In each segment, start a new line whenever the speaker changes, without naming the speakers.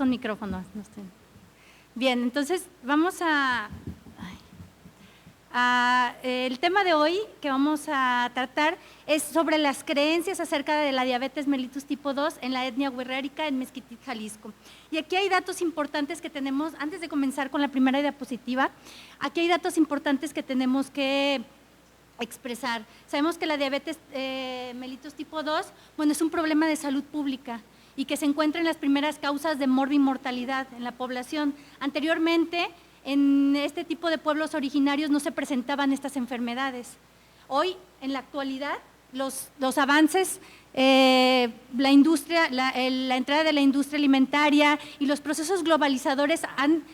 Con micrófonos, no estoy. Bien, entonces vamos el tema de hoy que vamos a tratar es sobre las creencias acerca de la diabetes mellitus tipo 2 en la etnia wixárika en Mezquitic, Jalisco. Y aquí hay datos importantes que tenemos, antes de comenzar con la primera diapositiva, aquí hay datos importantes que tenemos que expresar. Sabemos que la diabetes mellitus tipo 2, bueno, es un problema de salud pública y que se encuentra en las primeras causas de morbimortalidad en la población. Anteriormente, en este tipo de pueblos originarios no se presentaban estas enfermedades. Hoy, en la actualidad, los avances, la industria, la entrada de la industria alimentaria y los procesos globalizadores han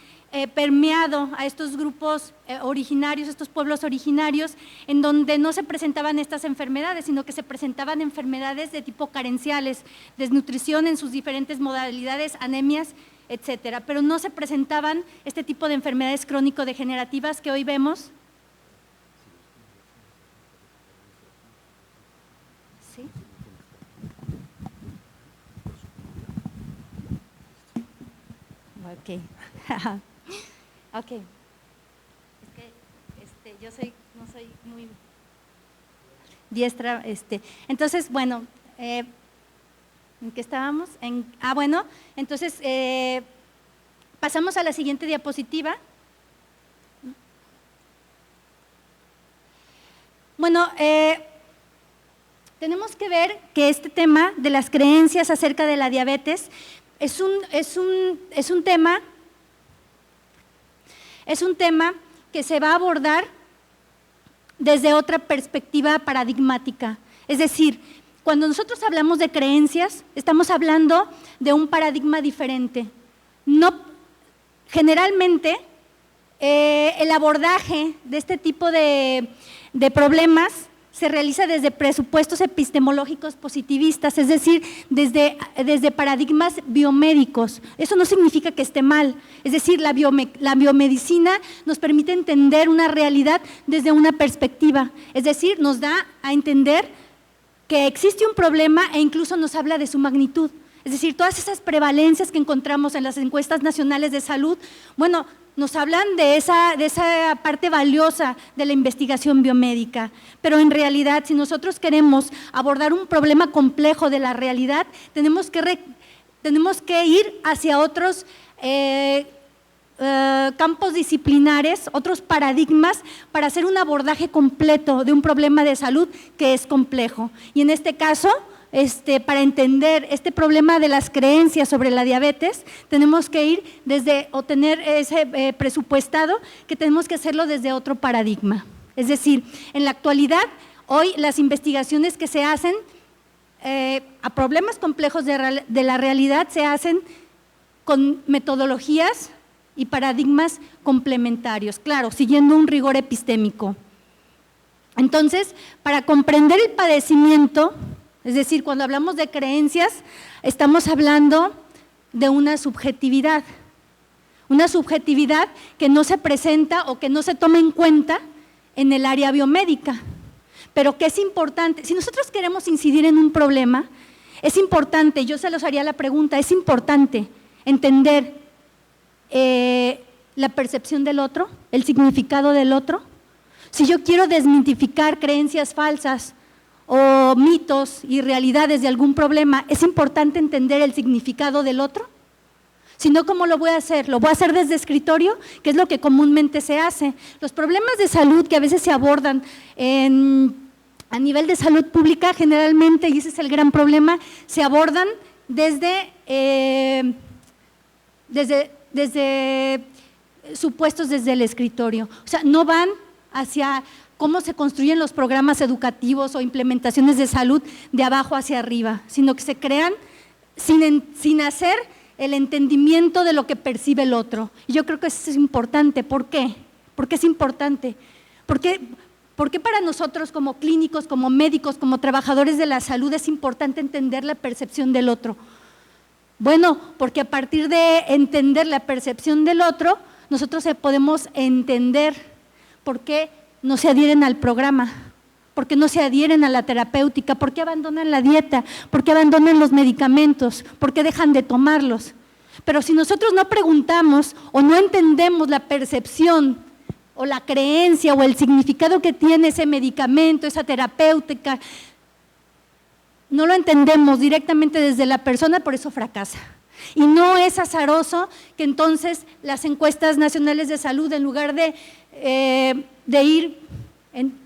permeado a estos grupos originarios, estos pueblos originarios, en donde no se presentaban estas enfermedades, sino que se presentaban enfermedades de tipo carenciales, desnutrición en sus diferentes modalidades, anemias, etcétera, pero no se presentaban este tipo de enfermedades crónico-degenerativas que hoy vemos. ¿Sí? Ok. Ok. Es que yo no soy muy diestra. Entonces, bueno, ¿en qué estábamos? Bueno, entonces pasamos a la siguiente diapositiva. Bueno, tenemos que ver que este tema de las creencias acerca de la diabetes es un tema que se va a abordar desde otra perspectiva paradigmática. Es decir, cuando nosotros hablamos de creencias, estamos hablando de un paradigma diferente. Generalmente, el abordaje de este tipo de problemas se realiza desde presupuestos epistemológicos positivistas, es decir, desde paradigmas biomédicos. Eso no significa que esté mal, es decir, la biomedicina nos permite entender una realidad desde una perspectiva, es decir, nos da a entender que existe un problema e incluso nos habla de su magnitud. Es decir, todas esas prevalencias que encontramos en las encuestas nacionales de salud, bueno, nos hablan de esa parte valiosa de la investigación biomédica, pero en realidad, si nosotros queremos abordar un problema complejo de la realidad, tenemos que ir hacia otros campos disciplinares, otros paradigmas para hacer un abordaje completo de un problema de salud que es complejo. Y en este caso, para entender este problema de las creencias sobre la diabetes, tenemos que ir tener ese presupuestado que tenemos que hacerlo desde otro paradigma. Es decir, en la actualidad, hoy las investigaciones que se hacen a problemas complejos de la realidad se hacen con metodologías y paradigmas complementarios, claro, siguiendo un rigor epistémico. Entonces, para comprender el padecimiento, es decir, cuando hablamos de creencias, estamos hablando de una subjetividad que no se presenta o que no se toma en cuenta en el área biomédica, pero que es importante. Si nosotros queremos incidir en un problema, es importante, yo se los haría la pregunta, es importante entender la percepción del otro, el significado del otro. Si yo quiero desmitificar creencias falsas o mitos y realidades de algún problema, ¿es importante entender el significado del otro? Si no, ¿cómo lo voy a hacer? ¿Lo voy a hacer desde escritorio? Que es lo que comúnmente se hace. Los problemas de salud que a veces se abordan a nivel de salud pública, generalmente, y ese es el gran problema, se abordan desde supuestos desde el escritorio. O sea, no van hacia cómo se construyen los programas educativos o implementaciones de salud de abajo hacia arriba, sino que se crean sin hacer el entendimiento de lo que percibe el otro. Y yo creo que eso es importante. ¿Por qué? ¿Por qué es importante? ¿Por qué para nosotros como clínicos, como médicos, como trabajadores de la salud es importante entender la percepción del otro? Bueno, porque a partir de entender la percepción del otro, nosotros podemos entender por qué no se adhieren al programa, por qué no se adhieren a la terapéutica, por qué abandonan la dieta, por qué abandonan los medicamentos, por qué dejan de tomarlos. Pero si nosotros no preguntamos o no entendemos la percepción o la creencia o el significado que tiene ese medicamento, esa terapéutica, no lo entendemos directamente desde la persona, por eso fracasa. Y no es azaroso que entonces las encuestas nacionales de salud, en lugar de ir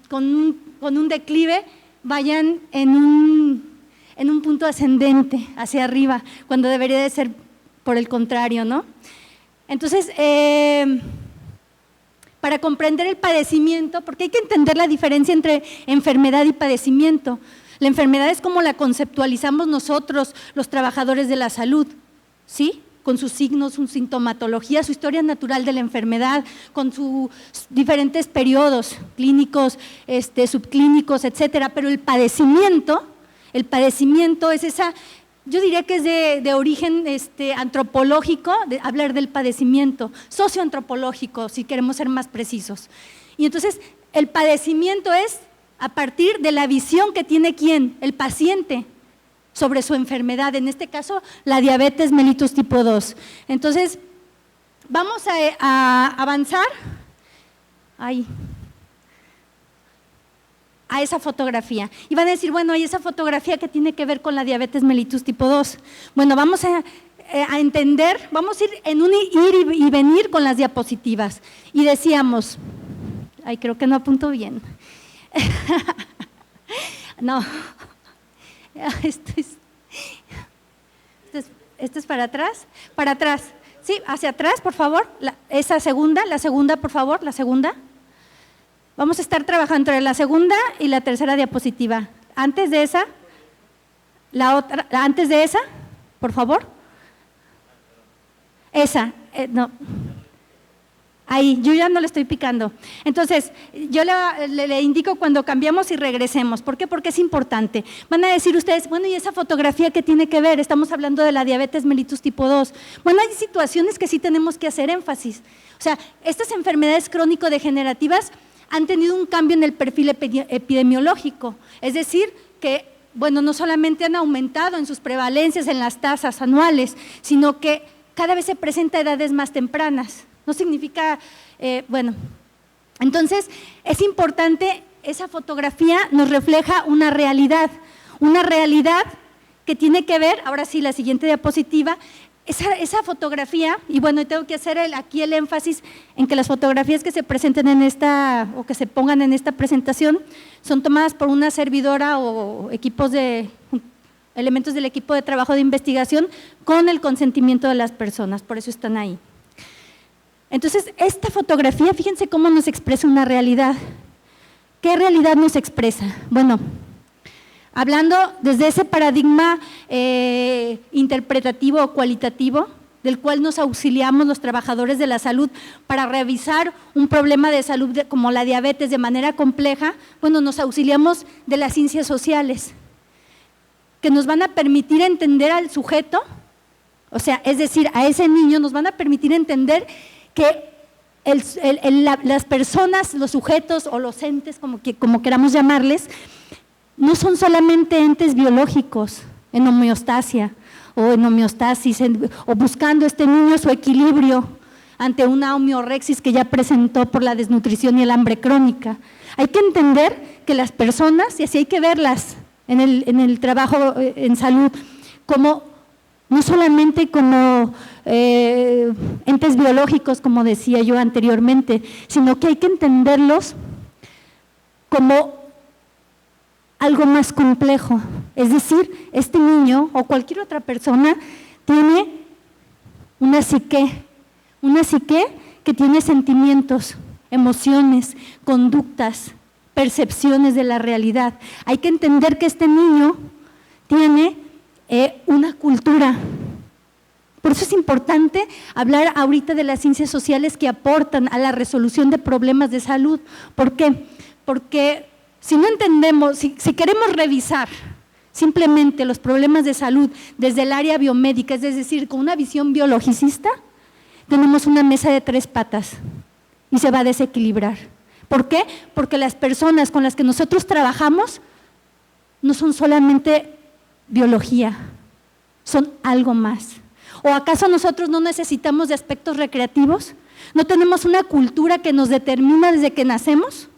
con un declive, vayan en un punto ascendente hacia arriba, cuando debería de ser por el contrario, ¿no? Entonces, para comprender el padecimiento, porque hay que entender la diferencia entre enfermedad y padecimiento. La enfermedad es como la conceptualizamos nosotros, los trabajadores de la salud, ¿sí? Con sus signos, su sintomatología, su historia natural de la enfermedad, con sus diferentes periodos clínicos, subclínicos, etcétera. Pero el padecimiento es esa, yo diría que es de origen antropológico, hablar del padecimiento, socioantropológico, si queremos ser más precisos. Y entonces el padecimiento es a partir de la visión que tiene ¿quién? El paciente sobre su enfermedad, en este caso la diabetes mellitus tipo 2. Entonces, vamos a avanzar a esa fotografía. Y van a decir, bueno, ¿y esa fotografía qué tiene que ver con la diabetes mellitus tipo 2? Bueno, vamos a entender, vamos a ir en un ir y venir con las diapositivas. Y decíamos, ay, creo que no apunto bien. No, esto es para atrás, sí, hacia atrás, por favor, la segunda, por favor, la segunda. Vamos a estar trabajando entre la segunda y la tercera diapositiva. Antes de esa, antes de esa, por favor. Esa, no. Ahí, yo ya no le estoy picando. Entonces, yo le indico cuando cambiamos y regresemos. ¿Por qué? Porque es importante. Van a decir ustedes, bueno, ¿y esa fotografía qué tiene que ver? Estamos hablando de la diabetes mellitus tipo 2. Bueno, hay situaciones que sí tenemos que hacer énfasis. O sea, estas enfermedades crónico-degenerativas han tenido un cambio en el perfil epidemiológico. Es decir, que, bueno, no solamente han aumentado en sus prevalencias, en las tasas anuales, sino que cada vez se presenta a edades más tempranas. No significa, bueno, entonces es importante, esa fotografía nos refleja una realidad que tiene que ver, ahora sí, la siguiente diapositiva, esa fotografía, y bueno, tengo que hacer aquí el énfasis en que las fotografías que se presenten en esta, o que se pongan en esta presentación, son tomadas por una servidora o elementos del equipo de trabajo de investigación con el consentimiento de las personas, por eso están ahí. Entonces, esta fotografía, fíjense cómo nos expresa una realidad. ¿Qué realidad nos expresa? Bueno, hablando desde ese paradigma interpretativo o cualitativo, del cual nos auxiliamos los trabajadores de la salud para revisar un problema de salud como la diabetes de manera compleja, bueno, nos auxiliamos de las ciencias sociales, que nos van a permitir entender al sujeto, o sea, es decir, a ese niño nos van a permitir entender que las personas, los sujetos o los entes, como queramos llamarles, no son solamente entes biológicos en homeostasia o en homeostasis, o buscando este niño su equilibrio ante una homeorexis que ya presentó por la desnutrición y el hambre crónica. Hay que entender que las personas, y así hay que verlas en el trabajo en salud, como no solamente como entes biológicos, como decía yo anteriormente, sino que hay que entenderlos como algo más complejo. Es decir, este niño o cualquier otra persona tiene una psique que tiene sentimientos, emociones, conductas, percepciones de la realidad. Hay que entender que este niño tiene una cultura. Por eso es importante hablar ahorita de las ciencias sociales que aportan a la resolución de problemas de salud. ¿Por qué? Porque si no entendemos, si queremos revisar simplemente los problemas de salud desde el área biomédica, es decir, con una visión biologicista, tenemos una mesa de 3 patas y se va a desequilibrar. ¿Por qué? Porque las personas con las que nosotros trabajamos no son solamente biología, son algo más. ¿O acaso nosotros no necesitamos de aspectos recreativos? ¿No tenemos una cultura que nos determina desde que nacemos?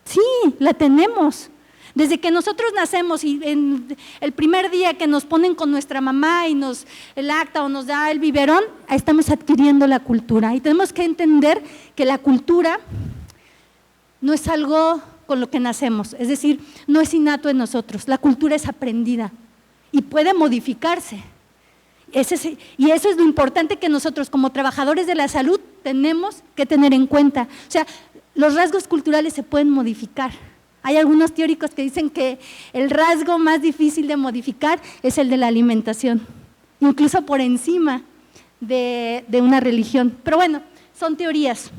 Sí, la tenemos. Desde que nosotros nacemos y en el primer día que nos ponen con nuestra mamá y nos lacta o nos da el biberón, estamos adquiriendo la cultura. Y tenemos que entender que la cultura no es algo con lo que nacemos, es decir, no es innato en nosotros, la cultura es aprendida y puede modificarse. Y eso es lo importante que nosotros como trabajadores de la salud tenemos que tener en cuenta. O sea, los rasgos culturales se pueden modificar. Hay algunos teóricos que dicen que el rasgo más difícil de modificar es el de la alimentación, incluso por encima de una religión. Pero bueno, son teorías.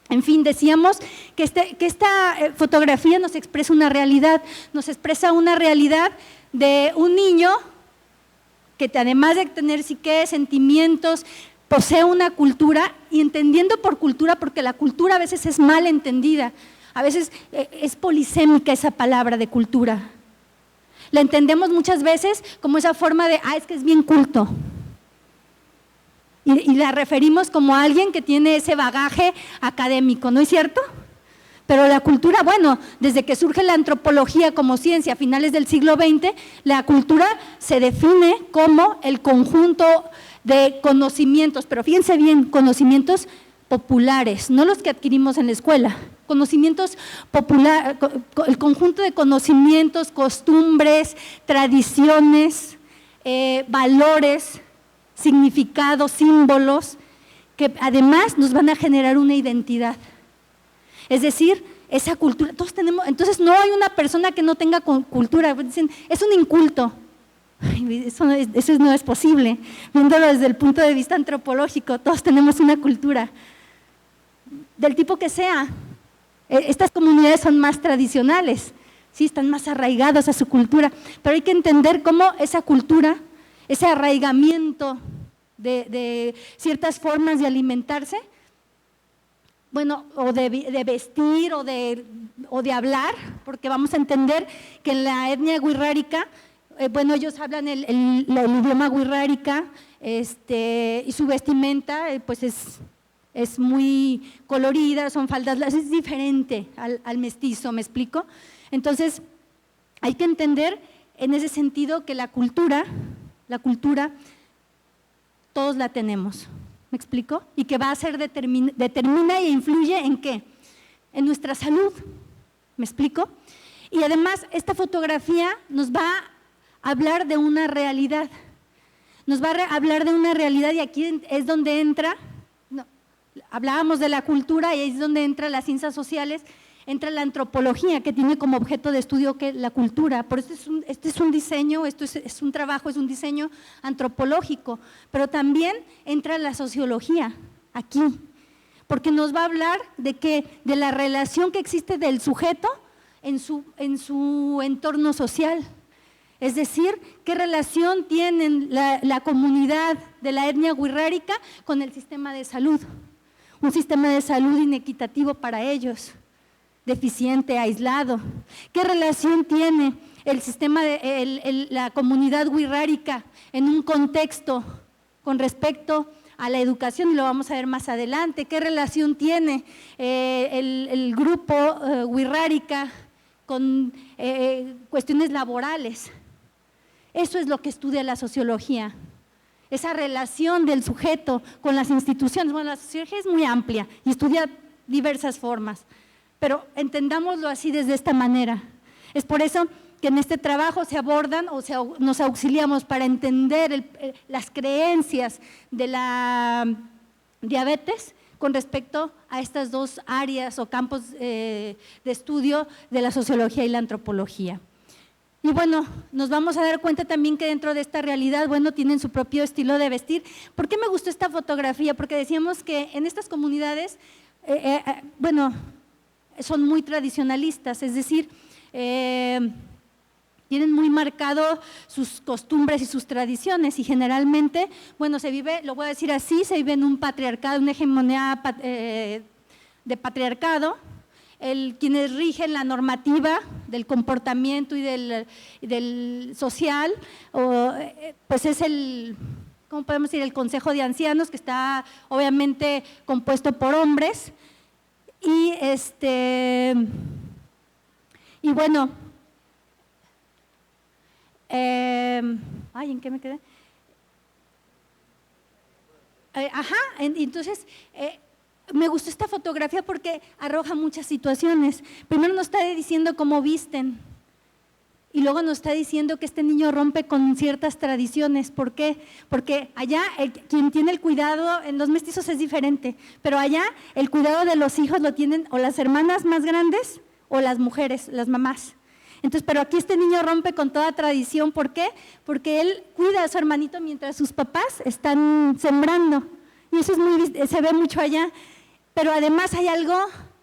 En fin, decíamos que esta fotografía nos expresa una realidad de un niño que además de tener psique, sentimientos, posee una cultura, y entendiendo por cultura, porque la cultura a veces es mal entendida, a veces es polisémica esa palabra de cultura. La entendemos muchas veces como esa forma de, es que es bien culto. Y la referimos como a alguien que tiene ese bagaje académico, ¿no es cierto? Pero la cultura, bueno, desde que surge la antropología como ciencia a finales del siglo XX, la cultura se define como el conjunto de conocimientos, pero fíjense bien, conocimientos populares, no los que adquirimos en la escuela, conocimientos populares, el conjunto de conocimientos, costumbres, tradiciones, valores, significados, símbolos, que además nos van a generar una identidad. Es decir, esa cultura, todos tenemos, entonces no hay una persona que no tenga cultura, dicen, es un inculto. Eso no es posible, viéndolo desde el punto de vista antropológico, todos tenemos una cultura, del tipo que sea. Estas comunidades son más tradicionales, ¿sí? Están más arraigadas a su cultura, pero hay que entender cómo esa cultura, ese arraigamiento de ciertas formas de alimentarse, bueno, o de vestir o de hablar, porque vamos a entender que en la etnia wixárika, bueno, ellos hablan el idioma wixárika, y su vestimenta pues es muy colorida, son faldas, es diferente al mestizo, ¿me explico? Entonces, hay que entender en ese sentido que la cultura, todos la tenemos, ¿me explico? Y que va a ser determina e influye ¿en qué? En nuestra salud, ¿me explico? Y además, esta fotografía nos va a hablar de una realidad, y aquí es donde entra, hablábamos de la cultura y ahí es donde entran las ciencias sociales, entra la antropología, que tiene como objeto de estudio la cultura. Por eso este es un diseño, esto es un trabajo, es un diseño antropológico, pero también entra la sociología aquí, porque nos va a hablar de la relación que existe del sujeto en su entorno social. Es decir, qué relación tienen la comunidad de la etnia wixárika con el sistema de salud. Un sistema de salud inequitativo para ellos, deficiente, aislado. ¿Qué relación tiene la comunidad wixárika en un contexto con respecto a la educación? Y lo vamos a ver más adelante. ¿Qué relación tiene el grupo wixárika con cuestiones laborales? Eso es lo que estudia la sociología, esa relación del sujeto con las instituciones. Bueno, la sociología es muy amplia y estudia diversas formas, pero entendámoslo así desde esta manera. Es por eso que en este trabajo se abordan nos auxiliamos para entender las creencias de la diabetes con respecto a estas dos áreas o campos de estudio de la sociología y la antropología. Y bueno, nos vamos a dar cuenta también que dentro de esta realidad, bueno, tienen su propio estilo de vestir. ¿Por qué me gustó esta fotografía? Porque decíamos que en estas comunidades, bueno, son muy tradicionalistas, es decir, tienen muy marcado sus costumbres y sus tradiciones y generalmente, bueno, se vive, lo voy a decir así, se vive en un patriarcado, una hegemonía de patriarcado. Quienes rigen la normativa del comportamiento y del social, pues es ¿cómo podemos decir? El Consejo de Ancianos, que está obviamente compuesto por hombres. Y bueno, ¿en qué me quedé? Entonces, me gustó esta fotografía porque arroja muchas situaciones. Primero nos está diciendo cómo visten y luego nos está diciendo que este niño rompe con ciertas tradiciones. ¿Por qué? Porque allá quien tiene el cuidado, en los mestizos es diferente, pero allá el cuidado de los hijos lo tienen o las hermanas más grandes o las mujeres, las mamás. Entonces, pero aquí este niño rompe con toda tradición. ¿Por qué? Porque él cuida a su hermanito mientras sus papás están sembrando. Y eso se ve mucho allá. Pero además hay algo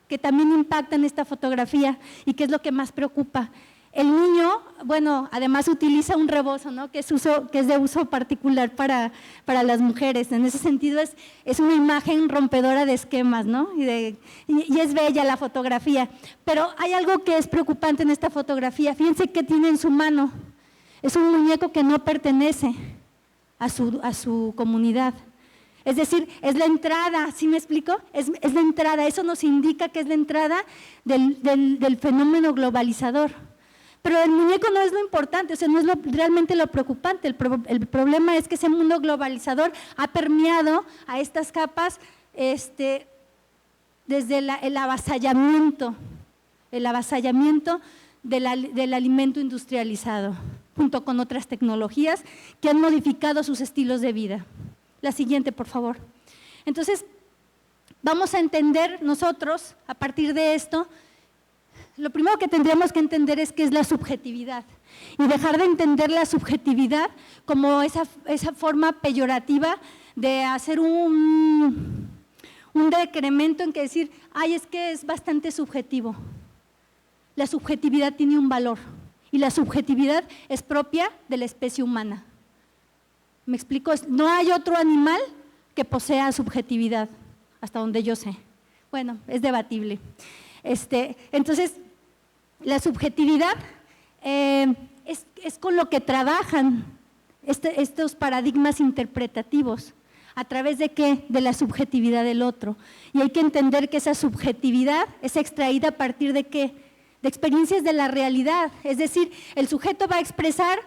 que también impacta en esta fotografía y que es lo que más preocupa. El niño, bueno, además utiliza un rebozo, ¿no? que es de uso particular para las mujeres. En ese sentido es una imagen rompedora de esquemas, ¿no? Y es bella la fotografía. Pero hay algo que es preocupante en esta fotografía. Fíjense qué tiene en su mano. Es un muñeco que no pertenece a su comunidad. Es decir, es la entrada, ¿sí me explico? Es la entrada, eso nos indica que es la entrada del fenómeno globalizador. Pero el muñeco no es lo importante, o sea, no es realmente lo preocupante. El problema es que ese mundo globalizador ha permeado a estas capas desde el avasallamiento del alimento industrializado, junto con otras tecnologías que han modificado sus estilos de vida. La siguiente, por favor. Entonces, vamos a entender nosotros, a partir de esto, lo primero que tendríamos que entender es qué es la subjetividad y dejar de entender la subjetividad como esa forma peyorativa de hacer un decremento en que decir, es que es bastante subjetivo. La subjetividad tiene un valor y la subjetividad es propia de la especie humana. ¿Me explico? No hay otro animal que posea subjetividad, hasta donde yo sé. Bueno, es debatible. Entonces, la subjetividad es con lo que trabajan estos paradigmas interpretativos. ¿A través de qué? De la subjetividad del otro. Y hay que entender que esa subjetividad es extraída a partir de qué? De experiencias de la realidad. Es decir, el sujeto va a expresar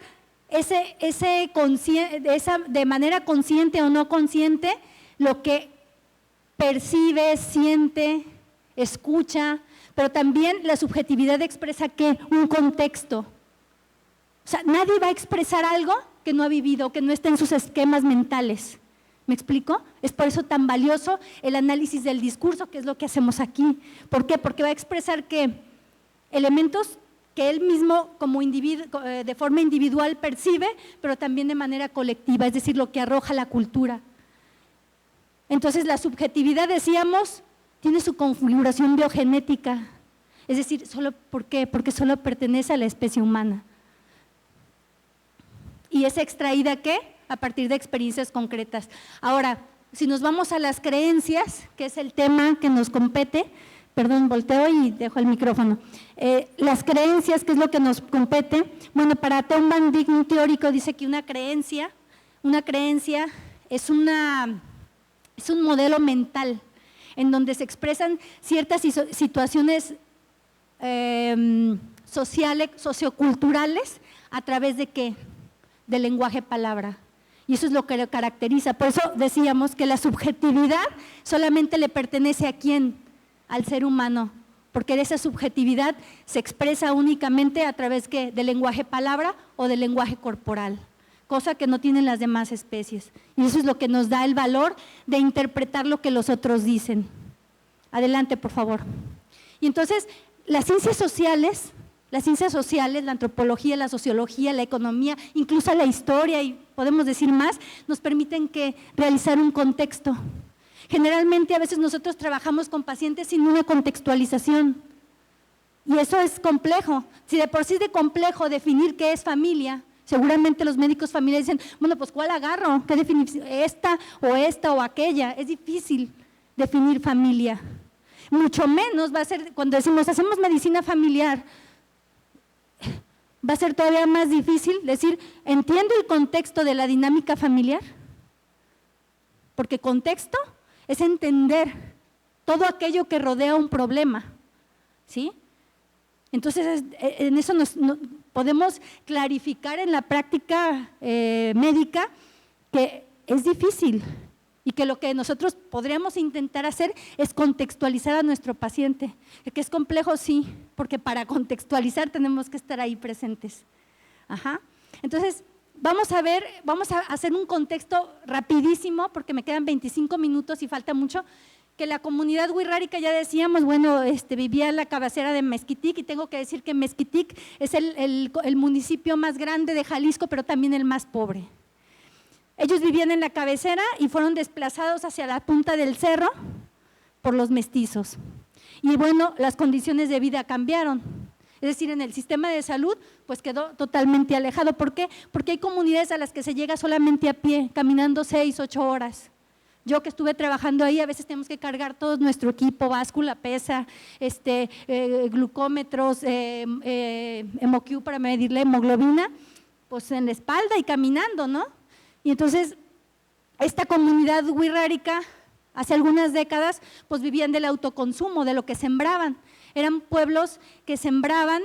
de manera consciente o no consciente lo que percibe, siente, escucha, pero también la subjetividad expresa ¿qué? Un contexto. O sea, nadie va a expresar algo que no ha vivido, que no está en sus esquemas mentales. ¿Me explico? Es por eso tan valioso el análisis del discurso, que es lo que hacemos aquí. ¿Por qué? Porque va a expresar que elementos que él mismo como individuo, de forma individual percibe, pero también de manera colectiva, es decir, lo que arroja la cultura. Entonces la subjetividad, decíamos, tiene su configuración biogenética, es decir, ¿por qué? Porque solo pertenece a la especie humana. ¿Y es extraída qué? A partir de experiencias concretas. Ahora, si nos vamos a las creencias, que es el tema que nos compete, perdón, volteo y dejo el micrófono. Las creencias, ¿qué es lo que nos compete? Bueno, para Tom Van Dijk, un teórico, dice que una creencia es un modelo mental en donde se expresan ciertas situaciones sociales, socioculturales, a través de ¿qué? Del lenguaje palabra. Y eso es lo que lo caracteriza. Por eso decíamos que la subjetividad solamente le pertenece ¿a quién? Al ser humano, porque esa subjetividad se expresa únicamente a través ¿qué? Del lenguaje palabra o del lenguaje corporal, cosa que no tienen las demás especies. Y eso es lo que nos da el valor de interpretar lo que los otros dicen. Adelante, por favor. Y entonces, las ciencias sociales, la antropología, la sociología, la economía, incluso la historia y podemos decir más, nos permiten que realizar un contexto. Generalmente a veces nosotros trabajamos con pacientes sin una contextualización y eso es complejo. Si de por sí es de complejo definir qué es familia, seguramente los médicos familiares dicen, bueno, pues ¿cuál agarro? ¿Qué definición? ¿Esta o aquella? Es difícil definir familia. Mucho menos va a ser, cuando decimos hacemos medicina familiar, va a ser todavía más difícil decir, ¿entiendo el contexto de la dinámica familiar? porque contexto es entender todo aquello que rodea un problema, ¿sí? Entonces, en eso podemos clarificar en la práctica médica que es difícil y que lo que nosotros podríamos intentar hacer es contextualizar a nuestro paciente, que es complejo, sí, porque para contextualizar tenemos que estar ahí presentes. Ajá. Entonces, vamos a hacer un contexto rapidísimo, porque me quedan 25 minutos y falta mucho, que la comunidad wixárika, ya decíamos, bueno, vivía en la cabecera de Mezquitic, y tengo que decir que Mezquitic es el municipio más grande de Jalisco, pero también el más pobre. Ellos vivían en la cabecera y fueron desplazados hacia la punta del cerro por los mestizos. Y bueno, las condiciones de vida cambiaron. Es decir, en el sistema de salud, pues quedó totalmente alejado. ¿Por qué? Porque hay comunidades a las que se llega solamente a pie, caminando 6, 8 horas. Yo que estuve trabajando ahí, a veces tenemos que cargar todo nuestro equipo, báscula, pesa, glucómetros, hemoQ para medir la hemoglobina, pues en la espalda y caminando, ¿no? Y entonces, esta comunidad wixárika, hace algunas décadas, pues vivían del autoconsumo, de lo que sembraban. Eran pueblos que sembraban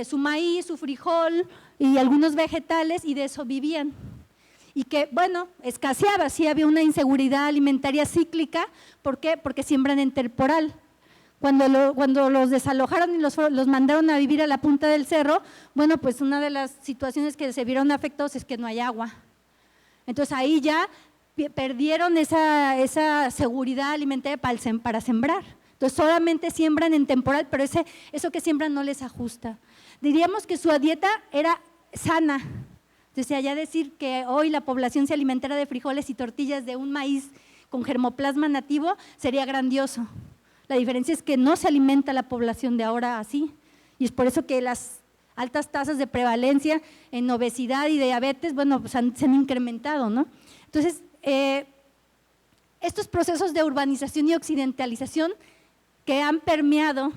su maíz, su frijol y algunos vegetales, y de eso vivían. Y que, bueno, escaseaba, sí había una inseguridad alimentaria cíclica. ¿Por qué? Porque siembran en temporal. Cuando los desalojaron y los mandaron a vivir a la punta del cerro, bueno, pues una de las situaciones que se vieron afectados es que no hay agua. Entonces ahí ya perdieron esa seguridad alimentaria para sembrar. Entonces solamente siembran en temporal, pero eso que siembran no les ajusta. Diríamos que su dieta era sana. Entonces allá decir que hoy la población se alimentara de frijoles y tortillas de un maíz con germoplasma nativo sería grandioso. La diferencia es que no se alimenta la población de ahora así, y es por eso que las altas tasas de prevalencia en obesidad y diabetes, bueno, pues se han incrementado, ¿no? Entonces, estos procesos de urbanización y occidentalización que han permeado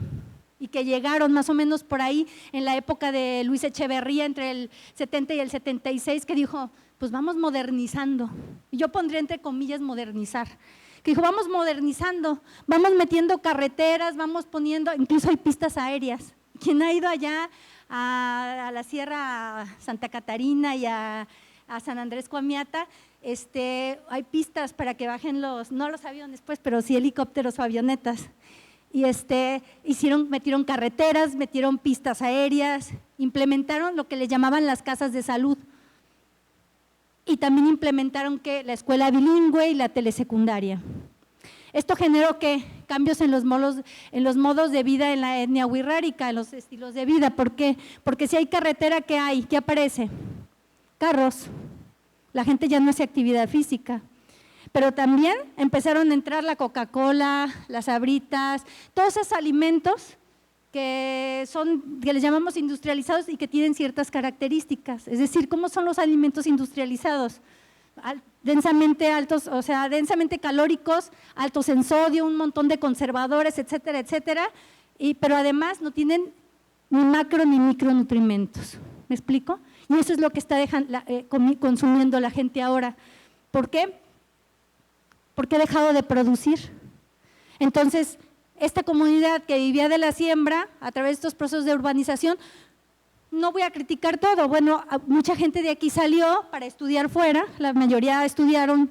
y que llegaron más o menos por ahí en la época de Luis Echeverría, entre el 70 y el 76, que dijo, pues vamos modernizando, y yo pondría entre comillas modernizar, que dijo, vamos modernizando, vamos metiendo carreteras, vamos poniendo, incluso hay pistas aéreas. Quien ha ido allá a la Sierra Santa Catarina y a San Andrés Coamiata, hay pistas para que bajen no los aviones, pues, pero sí helicópteros o avionetas. Y metieron carreteras, metieron pistas aéreas, implementaron lo que le llamaban las casas de salud. Y también implementaron la escuela bilingüe y la telesecundaria. Esto generó cambios en los modos de vida en la etnia wixárika, en los estilos de vida. ¿Por qué? Porque si hay carretera, ¿qué hay? ¿Qué aparece? Carros. La gente ya no hace actividad física. Pero también empezaron a entrar la Coca-Cola, las Sabritas, todos esos alimentos que les llamamos industrializados y que tienen ciertas características. Es decir, ¿cómo son los alimentos industrializados? Densamente altos, o sea, densamente calóricos, altos en sodio, un montón de conservadores, etcétera, etcétera, pero además no tienen ni macro ni micronutrimentos. ¿Me explico? Y eso es lo que está consumiendo la gente ahora. ¿Por qué? Porque ha dejado de producir. Entonces, esta comunidad que vivía de la siembra a través de estos procesos de urbanización, no voy a criticar todo, bueno, mucha gente de aquí salió para estudiar fuera, la mayoría estudiaron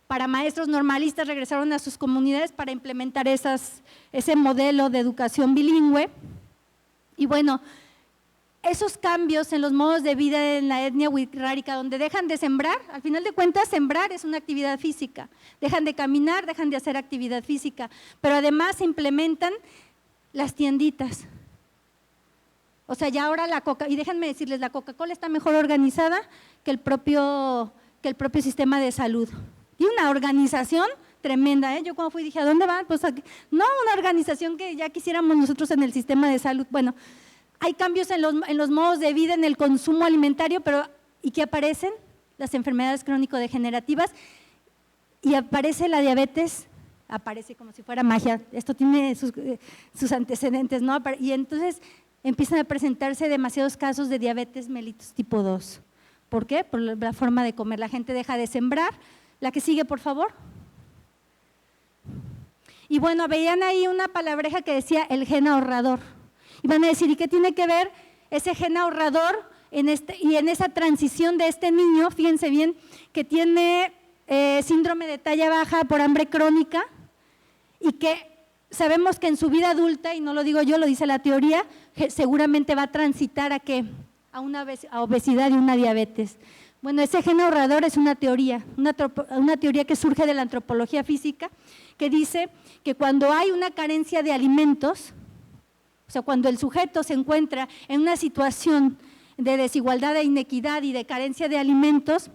para maestros normalistas, regresaron a sus comunidades para implementar ese modelo de educación bilingüe. Y bueno, esos cambios en los modos de vida en la etnia wixárika, donde dejan de sembrar, al final de cuentas sembrar es una actividad física, dejan de caminar, dejan de hacer actividad física, pero además se implementan las tienditas. O sea, ya ahora y déjenme decirles, la Coca-Cola está mejor organizada que el propio sistema de salud. Y una organización tremenda, Yo cuando fui dije, ¿a dónde van? Pues aquí. No, una organización que ya quisiéramos nosotros en el sistema de salud. Bueno, hay cambios en los modos de vida, en el consumo alimentario, ¿y qué aparecen? Las enfermedades crónico-degenerativas, y aparece la diabetes, aparece como si fuera magia. Esto tiene sus antecedentes, ¿no? Y entonces empiezan a presentarse demasiados casos de diabetes mellitus tipo 2. ¿Por qué? Por la forma de comer. La gente deja de sembrar, La que sigue, por favor. Y bueno, veían ahí una palabreja que decía el gen ahorrador. Y van a decir, ¿y qué tiene que ver ese gen ahorrador y en esa transición de este niño? Fíjense bien, que tiene síndrome de talla baja por hambre crónica y que sabemos que en su vida adulta, y no lo digo yo, lo dice la teoría, seguramente va a transitar a una obesidad y una diabetes. Bueno, ese gen ahorrador es una teoría que surge de la antropología física, que dice que cuando hay una carencia de alimentos, o sea, cuando el sujeto se encuentra en una situación de desigualdad, de inequidad y de carencia de alimentos,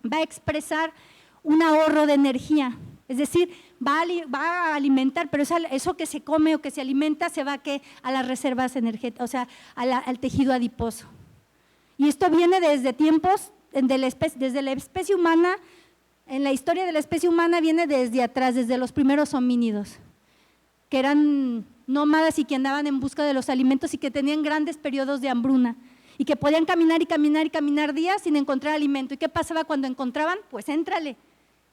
va a expresar un ahorro de energía, es decir, va a alimentar, pero eso que se come o que se alimenta se va a las reservas energéticas, o sea, al tejido adiposo. Y esto viene desde tiempos, desde la especie humana, en la historia de la especie humana viene desde atrás, desde los primeros homínidos, que eran nómadas y que andaban en busca de los alimentos y que tenían grandes periodos de hambruna y que podían caminar y caminar y caminar días sin encontrar alimento. ¿Y qué pasaba cuando encontraban? Pues éntrale,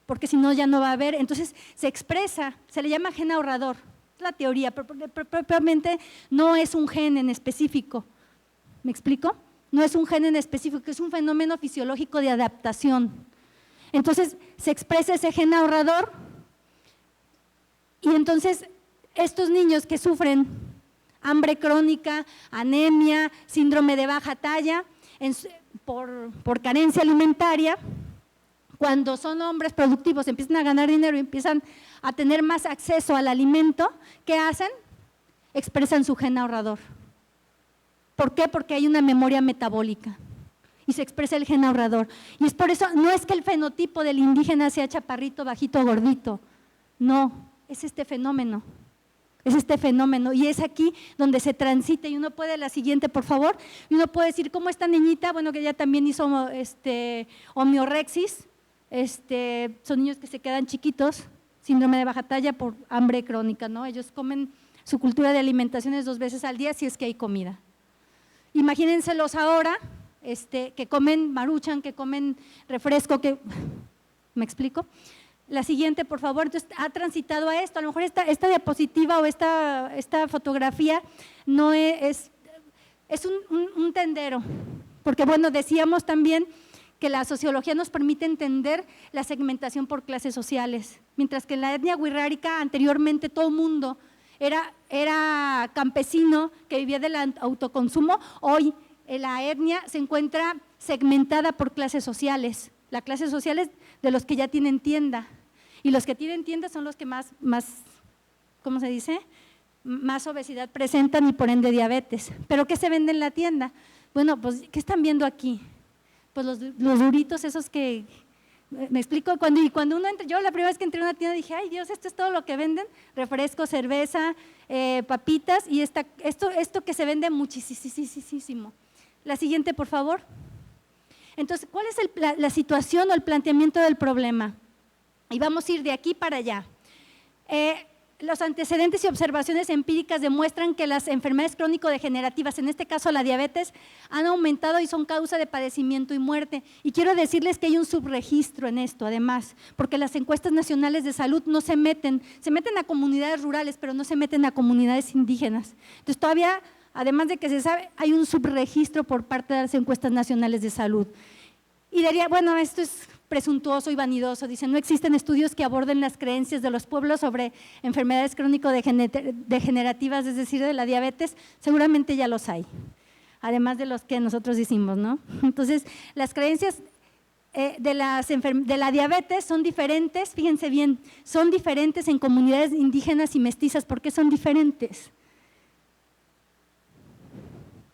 porque si no ya no va a haber. Entonces se expresa, se le llama gen ahorrador, es la teoría, pero propiamente no es un gen en específico. ¿Me explico? No es un gen en específico, es un fenómeno fisiológico de adaptación. Entonces se expresa ese gen ahorrador y entonces estos niños que sufren hambre crónica, anemia, síndrome de baja talla, por carencia alimentaria, cuando son hombres productivos, empiezan a ganar dinero y empiezan a tener más acceso al alimento, ¿qué hacen? Expresan su gen ahorrador. ¿Por qué? Porque hay una memoria metabólica y se expresa el gen ahorrador. Y es por eso, no es que el fenotipo del indígena sea chaparrito, bajito, gordito, no, es este fenómeno. Es este fenómeno y es aquí donde se transita y uno puede, la siguiente por favor, y uno puede decir cómo esta niñita, bueno que ella también hizo homeorexis, son niños que se quedan chiquitos, síndrome de baja talla por hambre crónica, ¿no? Ellos comen, su cultura de alimentación es 2 veces al día si es que hay comida. Imagínenselos ahora, que comen maruchan, que comen refresco, ¿me explico? La siguiente, por favor. Entonces, ha transitado a esto. A lo mejor esta diapositiva o esta fotografía no es un tendero, porque bueno, decíamos también que la sociología nos permite entender la segmentación por clases sociales, mientras que en la etnia wixárika anteriormente todo el mundo era campesino que vivía del autoconsumo. Hoy la etnia se encuentra segmentada por clases sociales. La clase social es de los que ya tienen tienda y los que tienen tienda son los que más ¿cómo se dice? Más obesidad presentan y por ende diabetes. ¿Pero qué se vende en la tienda? Bueno, pues ¿qué están viendo aquí? Pues los duritos esos que… ¿Me explico? Cuando uno entra, yo la primera vez que entré a una tienda dije, ay Dios, esto es todo lo que venden, refresco, cerveza, papitas y esto que se vende muchísimo. La siguiente, por favor. Entonces, ¿cuál es la situación o el planteamiento del problema? Y vamos a ir de aquí para allá. Los antecedentes y observaciones empíricas demuestran que las enfermedades crónico-degenerativas, en este caso la diabetes, han aumentado y son causa de padecimiento y muerte. Y quiero decirles que hay un subregistro en esto, además, porque las encuestas nacionales de salud no se meten a comunidades rurales, pero no se meten a comunidades indígenas. Entonces, todavía, además de que se sabe, hay un subregistro por parte de las encuestas nacionales de salud. Y diría, bueno, esto es presuntuoso y vanidoso. Dicen, no existen estudios que aborden las creencias de los pueblos sobre enfermedades crónico-degenerativas, es decir, de la diabetes. Seguramente ya los hay, además de los que nosotros decimos, ¿no? Entonces, las creencias de la diabetes son diferentes, fíjense bien, son diferentes en comunidades indígenas y mestizas. ¿Por qué son diferentes?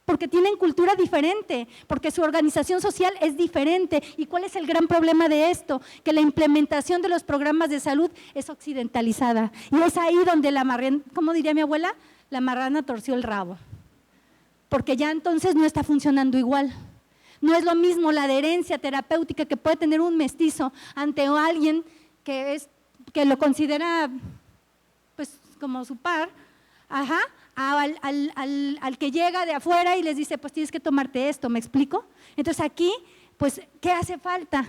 Porque tienen cultura diferente, porque su organización social es diferente. ¿Y cuál es el gran problema de esto? Que la implementación de los programas de salud es occidentalizada. Y es ahí donde ¿cómo diría mi abuela? La marrana torció el rabo. Porque ya entonces no está funcionando igual. No es lo mismo la adherencia terapéutica que puede tener un mestizo ante alguien que lo considera pues como su par, al que llega de afuera y les dice, pues tienes que tomarte esto, ¿me explico? Entonces aquí, pues, ¿qué hace falta?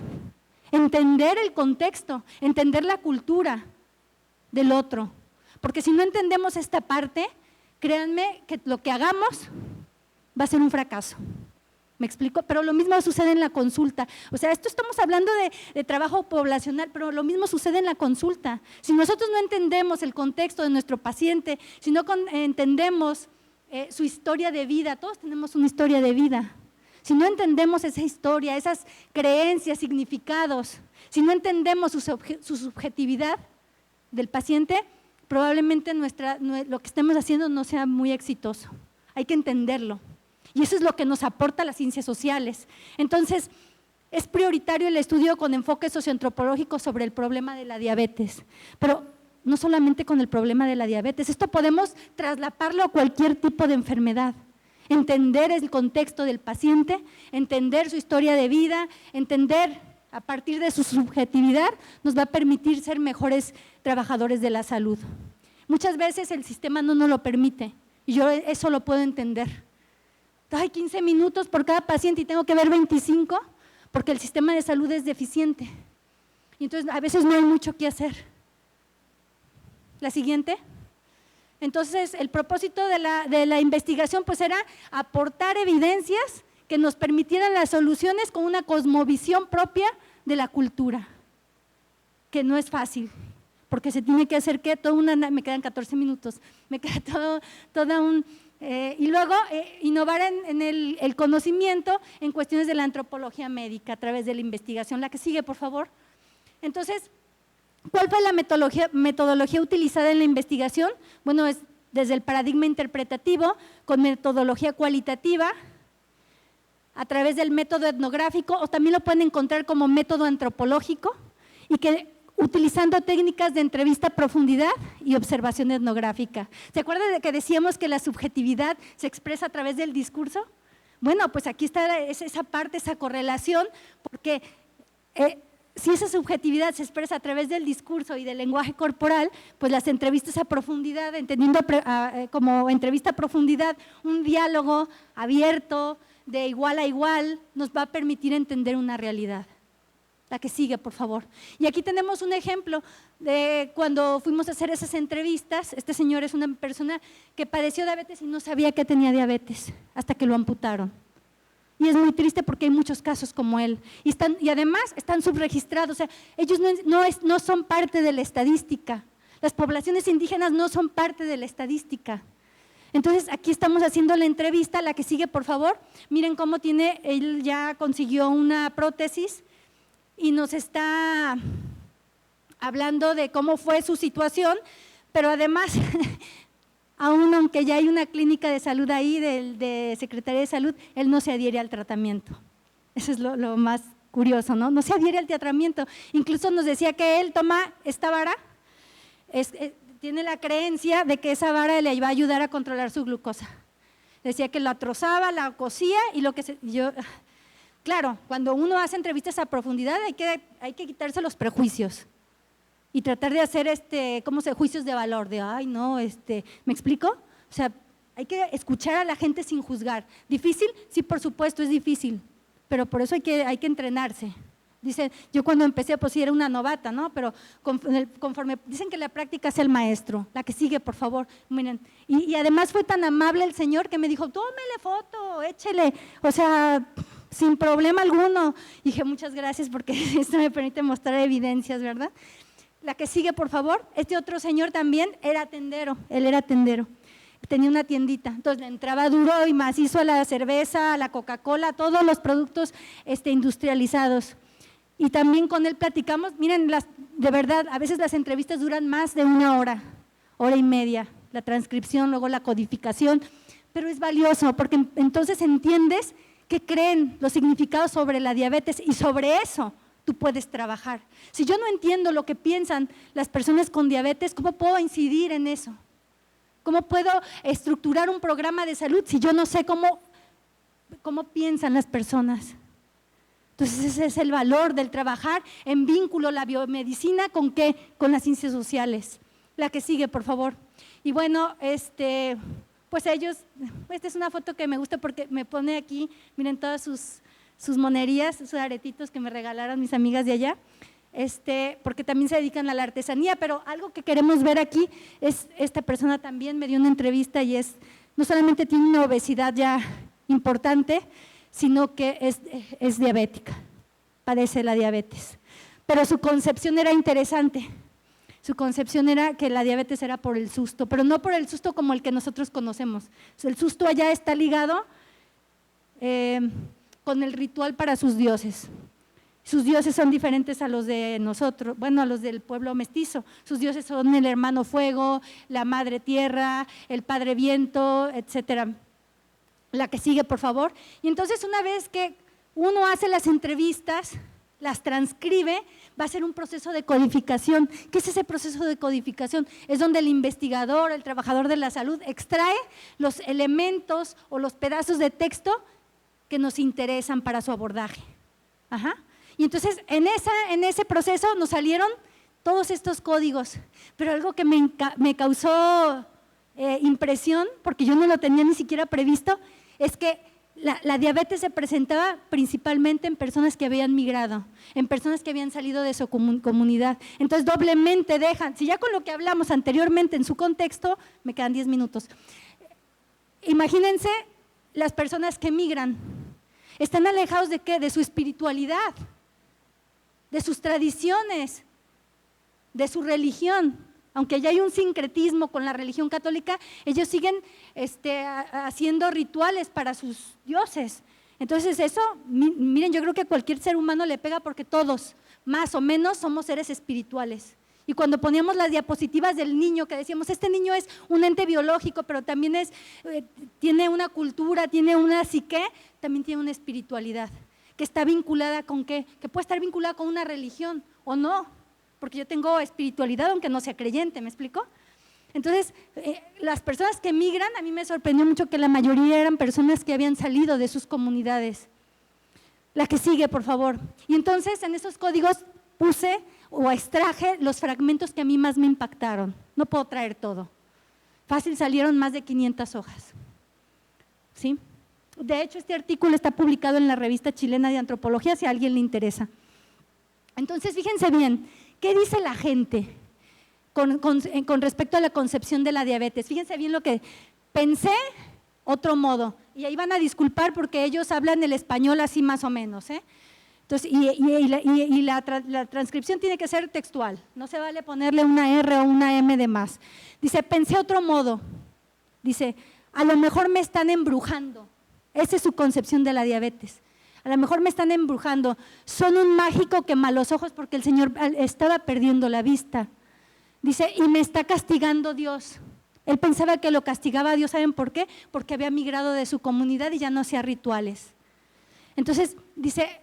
entender el contexto, entender la cultura del otro. Porque si no entendemos esta parte, créanme que lo que hagamos va a ser un fracaso. ¿Me explico? Pero lo mismo sucede en la consulta. O sea, esto estamos hablando de trabajo poblacional, pero lo mismo sucede en la consulta. Si nosotros no entendemos el contexto de nuestro paciente, si no entendemos su historia de vida, todos tenemos una historia de vida. Si no entendemos esa historia, esas creencias, significados, si no entendemos su subjetividad del paciente, probablemente lo que estemos haciendo no sea muy exitoso. Hay que entenderlo. Y eso es lo que nos aporta las ciencias sociales. Entonces, es prioritario el estudio con enfoque socioantropológico sobre el problema de la diabetes, pero no solamente con el problema de la diabetes, esto podemos traslaparlo a cualquier tipo de enfermedad. Entender el contexto del paciente, entender su historia de vida, entender a partir de su subjetividad, nos va a permitir ser mejores trabajadores de la salud. Muchas veces el sistema no nos lo permite y yo eso lo puedo entender. Hay 15 minutos por cada paciente y tengo que ver 25 porque el sistema de salud es deficiente. Y entonces a veces no hay mucho que hacer. La siguiente. Entonces el propósito de la investigación pues era aportar evidencias que nos permitieran las soluciones con una cosmovisión propia de la cultura, que no es fácil, porque se tiene que hacer que me quedan 14 minutos, me queda y luego innovar en el conocimiento en cuestiones de la antropología médica a través de la investigación. La que sigue, por favor. Entonces, ¿cuál fue la metodología utilizada en la investigación? Bueno, es desde el paradigma interpretativo, con metodología cualitativa, a través del método etnográfico, o también lo pueden encontrar como método antropológico, y que utilizando técnicas de entrevista a profundidad y observación etnográfica. ¿Se acuerdan de que decíamos que la subjetividad se expresa a través del discurso? Bueno, pues aquí está esa parte, esa correlación, porque si esa subjetividad se expresa a través del discurso y del lenguaje corporal, pues las entrevistas a profundidad, entendiendo como entrevista a profundidad, un diálogo abierto, de igual a igual, nos va a permitir entender una realidad. La que sigue, por favor. Y aquí tenemos un ejemplo de cuando fuimos a hacer esas entrevistas. Este señor es una persona que padeció diabetes y no sabía que tenía diabetes hasta que lo amputaron. Y es muy triste porque hay muchos casos como él. Y además están subregistrados, o sea, ellos no son parte de la estadística. Las poblaciones indígenas no son parte de la estadística. Entonces, aquí estamos haciendo la entrevista. La que sigue, por favor. Miren cómo él ya consiguió una prótesis y nos está hablando de cómo fue su situación, pero además, aunque ya hay una clínica de salud ahí, de Secretaría de Salud, él no se adhiere al tratamiento. Eso es lo más curioso, ¿no? No se adhiere al tratamiento. Incluso nos decía que él toma esta vara, tiene la creencia de que esa vara le va a ayudar a controlar su glucosa. Decía que la trozaba, la cosía y claro, cuando uno hace entrevistas a profundidad hay que quitarse los prejuicios y tratar de hacer juicios de valor, de ay no, ¿me explico? O sea, hay que escuchar a la gente sin juzgar. ¿Difícil? Sí, por supuesto, es difícil, pero por eso hay que entrenarse. Dicen, yo cuando empecé pues sí era una novata, ¿no? Pero conforme dicen que la práctica es el maestro. La que sigue, por favor. Miren, y además fue tan amable el señor que me dijo, tómele foto, échele, o sea, sin problema alguno. Y dije, muchas gracias porque esto me permite mostrar evidencias, ¿verdad? La que sigue, por favor. Este otro señor también era tendero, él era tendero. Tenía una tiendita, entonces le entraba duro y macizo a la cerveza, a la Coca-Cola, a todos los productos industrializados. Y también con él platicamos, miren, de verdad, a veces las entrevistas duran más de 1 hora, hora y media, la transcripción, luego la codificación, pero es valioso porque entonces entiendes qué creen los significados sobre la diabetes y sobre eso tú puedes trabajar. Si yo no entiendo lo que piensan las personas con diabetes, ¿cómo puedo incidir en eso? ¿Cómo puedo estructurar un programa de salud si yo no sé cómo piensan las personas? Entonces ese es el valor del trabajar en vínculo la biomedicina ¿con qué? Con las ciencias sociales. La que sigue, por favor. Y bueno, pues ellos, esta es una foto que me gusta porque me pone aquí, miren todas sus monerías, sus aretitos que me regalaron mis amigas de allá. porque también se dedican a la artesanía, pero algo que queremos ver aquí es, esta persona también me dio una entrevista y no solamente tiene una obesidad ya importante, sino que es diabética, padece la diabetes. Pero su concepción era interesante, su concepción era que la diabetes era por el susto, pero no por el susto como el que nosotros conocemos. El susto allá está ligado con el ritual para sus dioses. Sus dioses son diferentes a los de nosotros, bueno, a los del pueblo mestizo. Sus dioses son el hermano fuego, la madre tierra, el padre viento, etcétera. La que sigue, por favor. Y entonces, una vez que uno hace las entrevistas, las transcribe, va a ser un proceso de codificación. ¿Qué es ese proceso de codificación? Es donde el investigador, el trabajador de la salud, extrae los elementos o los pedazos de texto que nos interesan para su abordaje. Ajá. Y entonces, en ese proceso nos salieron todos estos códigos, pero algo que me causó impresión, porque yo no lo tenía ni siquiera previsto, es que la diabetes se presentaba principalmente en personas que habían migrado, en personas que habían salido de su comunidad. Entonces, doblemente dejan, si ya con lo que hablamos anteriormente en su contexto, me quedan 10 minutos. Imagínense las personas que migran, están alejados ¿de qué? De su espiritualidad, de sus tradiciones, de su religión. Aunque ya hay un sincretismo con la religión católica, ellos siguen haciendo rituales para sus dioses. Entonces eso, miren, yo creo que a cualquier ser humano le pega porque todos, más o menos, somos seres espirituales. Y cuando poníamos las diapositivas del niño, que decíamos, este niño es un ente biológico, pero también tiene una cultura, tiene una psique, también tiene una espiritualidad, que está vinculada con ¿qué? Que puede estar vinculada con una religión o no, porque yo tengo espiritualidad aunque no sea creyente, ¿me explico? Entonces, las personas que migran, a mí me sorprendió mucho que la mayoría eran personas que habían salido de sus comunidades. La que sigue, por favor. Y entonces, en esos códigos puse o extraje los fragmentos que a mí más me impactaron. No puedo traer todo. Fácil salieron más de 500 hojas. ¿Sí? De hecho, este artículo está publicado en la Revista Chilena de Antropología, si a alguien le interesa. Entonces, fíjense bien, ¿qué dice la gente con respecto a la concepción de la diabetes? Fíjense bien lo que pensé, otro modo, y ahí van a disculpar porque ellos hablan el español así más o menos, Entonces, la transcripción tiene que ser textual, no se vale ponerle una R o una M de más. Dice, pensé otro modo, dice, a lo mejor me están embrujando. Esa es su concepción de la diabetes. A lo mejor me están embrujando. Son un mágico quema los ojos porque el Señor estaba perdiendo la vista. Dice, y me está castigando Dios. Él pensaba que lo castigaba a Dios, ¿saben por qué? Porque había migrado de su comunidad y ya no hacía rituales. Entonces, dice,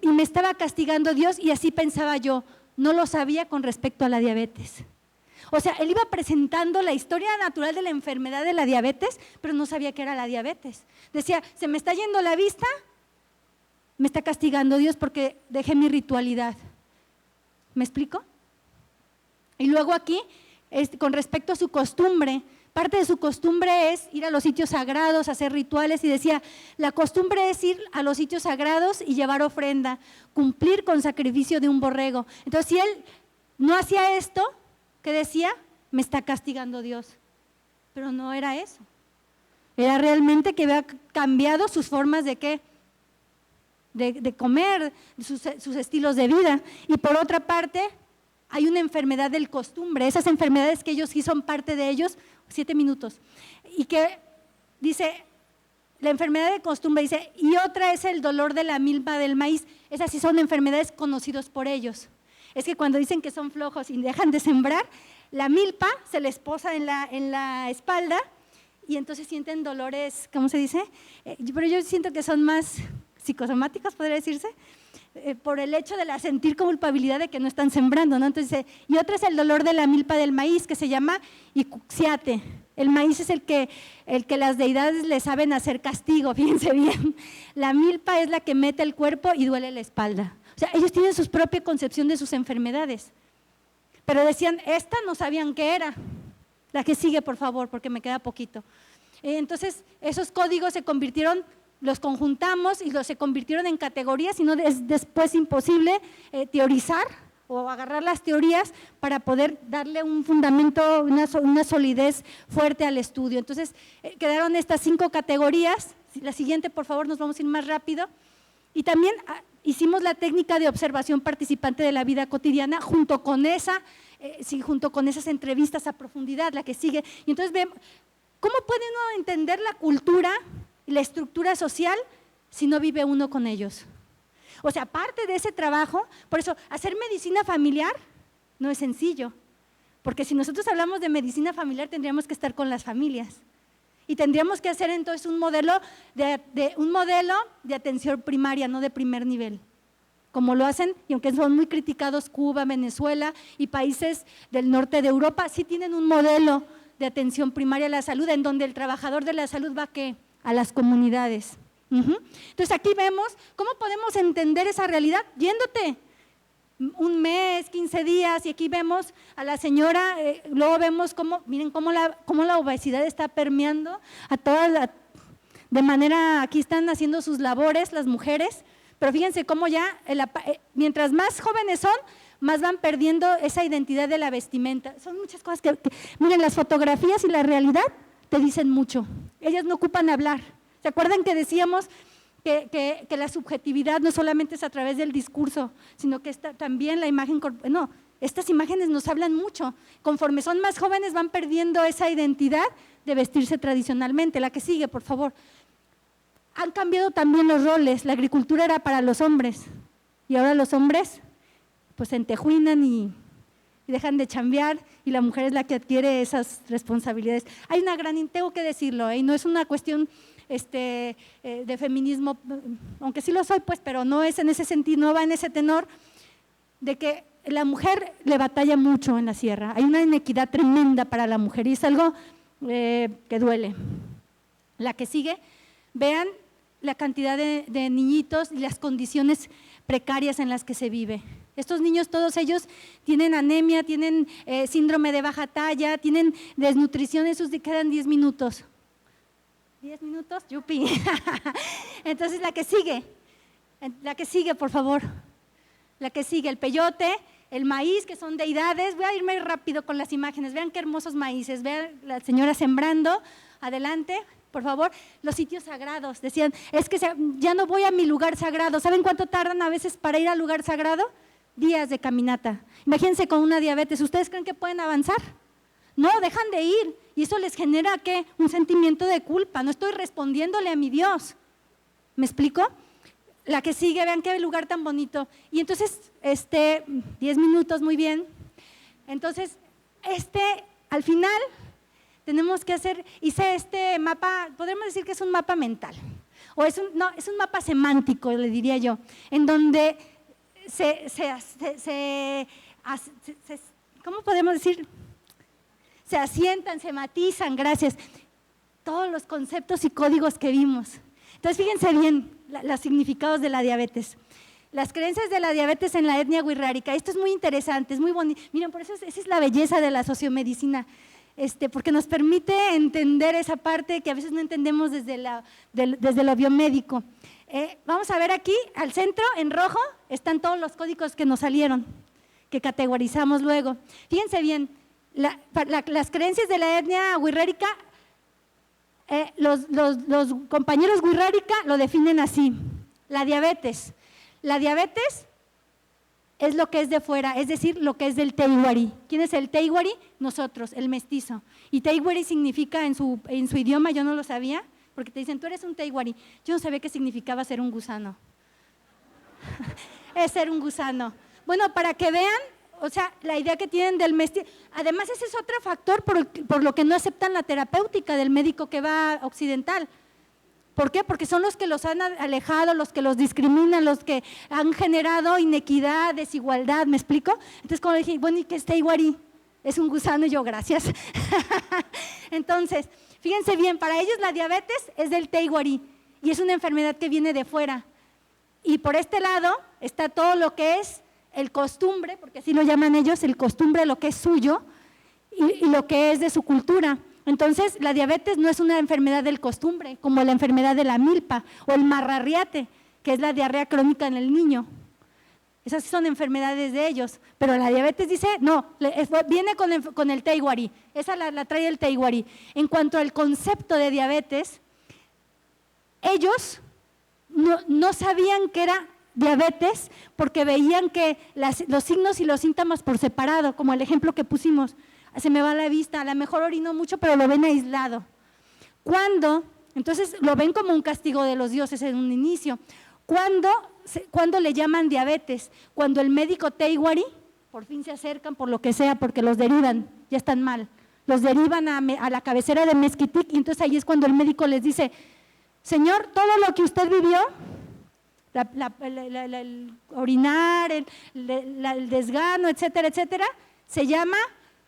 y me estaba castigando Dios y así pensaba yo. No lo sabía con respecto a la diabetes. O sea, él iba presentando la historia natural de la enfermedad de la diabetes, pero no sabía qué era la diabetes. Decía, se me está yendo la vista, me está castigando Dios porque dejé mi ritualidad. ¿Me explico? Y luego aquí, con respecto a su costumbre, parte de su costumbre es ir a los sitios sagrados, hacer rituales, y decía, la costumbre es ir a los sitios sagrados y llevar ofrenda, cumplir con sacrificio de un borrego. Entonces, si él no hacía esto, ¿qué decía? Me está castigando Dios. Pero no era eso. Era realmente que había cambiado sus formas de ¿qué? De comer, sus estilos de vida. Y por otra parte, hay una enfermedad del costumbre, esas enfermedades que ellos sí son parte de ellos, 7 minutos, y que dice, la enfermedad de costumbre, dice, y otra es el dolor de la milpa del maíz. Esas sí son enfermedades conocidas por ellos. Es que cuando dicen que son flojos y dejan de sembrar, la milpa se les posa en la espalda y entonces sienten dolores, ¿cómo se dice? Pero yo siento que son más psicosomáticos, podría decirse, por el hecho de la sentir culpabilidad de que no están sembrando, ¿no? Entonces, y otra es el dolor de la milpa del maíz, que se llama icuxiate. El maíz es el que las deidades le saben hacer castigo, fíjense bien. La milpa es la que mete el cuerpo y duele la espalda. O sea, ellos tienen su propia concepción de sus enfermedades. Pero decían, esta no sabían qué era. La que sigue, por favor, porque me queda poquito. Entonces, esos códigos se convirtieron, los conjuntamos y se convirtieron en categorías, y no es después imposible teorizar o agarrar las teorías para poder darle un fundamento, una solidez fuerte al estudio. Entonces, quedaron estas 5 categorías. La siguiente, por favor, nos vamos a ir más rápido. Y también hicimos la técnica de observación participante de la vida cotidiana junto con esas entrevistas a profundidad, la que sigue. Y entonces vemos, ¿cómo puede uno entender la cultura y la estructura social si no vive uno con ellos? O sea, parte de ese trabajo, por eso hacer medicina familiar no es sencillo, porque si nosotros hablamos de medicina familiar tendríamos que estar con las familias y tendríamos que hacer entonces un modelo de atención primaria, no de primer nivel, como lo hacen, y aunque son muy criticados Cuba, Venezuela y países del norte de Europa, sí tienen un modelo de atención primaria a la salud en donde el trabajador de la salud va a las comunidades. Entonces aquí vemos cómo podemos entender esa realidad yéndote un mes, 15 días, y aquí vemos a la señora, luego vemos miren cómo la obesidad está permeando a todas, de manera, aquí están haciendo sus labores las mujeres, pero fíjense cómo ya, mientras más jóvenes son, más van perdiendo esa identidad de la vestimenta. Son muchas cosas que miren, las fotografías y la realidad te dicen mucho, ellas no ocupan hablar. ¿Se acuerdan que decíamos que la subjetividad no solamente es a través del discurso, sino que está también la imagen? No, estas imágenes nos hablan mucho. Conforme son más jóvenes van perdiendo esa identidad de vestirse tradicionalmente. La que sigue, por favor. Han cambiado también los roles. La agricultura era para los hombres y ahora los hombres pues se entejuinan y dejan de chambear y la mujer es la que adquiere esas responsabilidades. Hay una tengo que decirlo, no es una cuestión de feminismo, aunque sí lo soy, pues, pero no es en ese sentido, no va en ese tenor de que la mujer le batalla mucho en la sierra. Hay una inequidad tremenda para la mujer y es algo que duele. La que sigue, vean la cantidad de niñitos y las condiciones precarias en las que se vive. Estos niños, todos ellos tienen anemia, tienen síndrome de baja talla, tienen desnutrición, esos quedan 10 minutos. 10 minutos, yupi. Entonces la que sigue, por favor. La que sigue, el peyote, el maíz, que son deidades. Voy a irme rápido con las imágenes, vean qué hermosos maíces, vean la señora sembrando, adelante, por favor. Los sitios sagrados, decían, es que ya no voy a mi lugar sagrado. ¿Saben cuánto tardan a veces para ir al lugar sagrado? Días de caminata. Imagínense con una diabetes, ¿ustedes creen que pueden avanzar? No, dejan de ir y eso les genera ¿qué? Un sentimiento de culpa, no estoy respondiéndole a mi Dios. ¿Me explico? La que sigue, vean qué lugar tan bonito. Y entonces, 10 minutos, muy bien. Entonces, al final, tenemos que hice este mapa, podemos decir que es un mapa mental, o es un mapa semántico, le diría yo, en donde ¿cómo podemos decir? Se asientan, se matizan, gracias, todos los conceptos y códigos que vimos. Entonces, fíjense bien los significados de la diabetes. Las creencias de la diabetes en la etnia wixárika. Esto es muy interesante, es muy bonito. Miren, por eso esa es la belleza de la sociomedicina, porque nos permite entender esa parte que a veces no entendemos desde lo biomédico. Vamos a ver aquí, al centro, en rojo, están todos los códigos que nos salieron, que categorizamos luego. Fíjense bien, las creencias de la etnia wixárika, los compañeros wixárika lo definen así: la diabetes es lo que es de fuera, es decir, lo que es del Teiwari. ¿Quién es el Teiwari? Nosotros, el mestizo. Y Teiwari significa en su idioma, yo no lo sabía, porque te dicen, tú eres un Teiwari. Yo no sabía qué significaba ser un gusano. Es ser un gusano. Bueno, para que vean, o sea, la idea que tienen del mestizo. Además, ese es otro factor por lo que no aceptan la terapéutica del médico que va occidental. ¿Por qué? Porque son los que los han alejado, los que los discriminan, los que han generado inequidad, desigualdad, ¿me explico? Entonces, cuando dije, bueno, ¿y qué es Teiwari? Es un gusano, y yo, gracias. Entonces, fíjense bien, para ellos la diabetes es del Teiwari y es una enfermedad que viene de fuera. Y por este lado está todo lo que es el costumbre, porque así lo llaman ellos, el costumbre, lo que es suyo y lo que es de su cultura. Entonces, la diabetes no es una enfermedad del costumbre, como la enfermedad de la milpa o el marrarriate, que es la diarrea crónica en el niño. Esas son enfermedades de ellos, pero la diabetes dice, no, viene con el Teiwari, esa la trae el Teiwari. En cuanto al concepto de diabetes, ellos no sabían que era diabetes porque veían que los signos y los síntomas por separado, como el ejemplo que pusimos, se me va la vista, a lo mejor orino mucho, pero lo ven aislado. Entonces lo ven como un castigo de los dioses en un inicio. ¿Cuándo le llaman diabetes? Cuando el médico Teiwari, por fin se acercan por lo que sea, porque los derivan, ya están mal, los derivan a la cabecera de Mezquitic, y entonces ahí es cuando el médico les dice, señor, todo lo que usted vivió, el orinar, el desgano, etcétera, etcétera,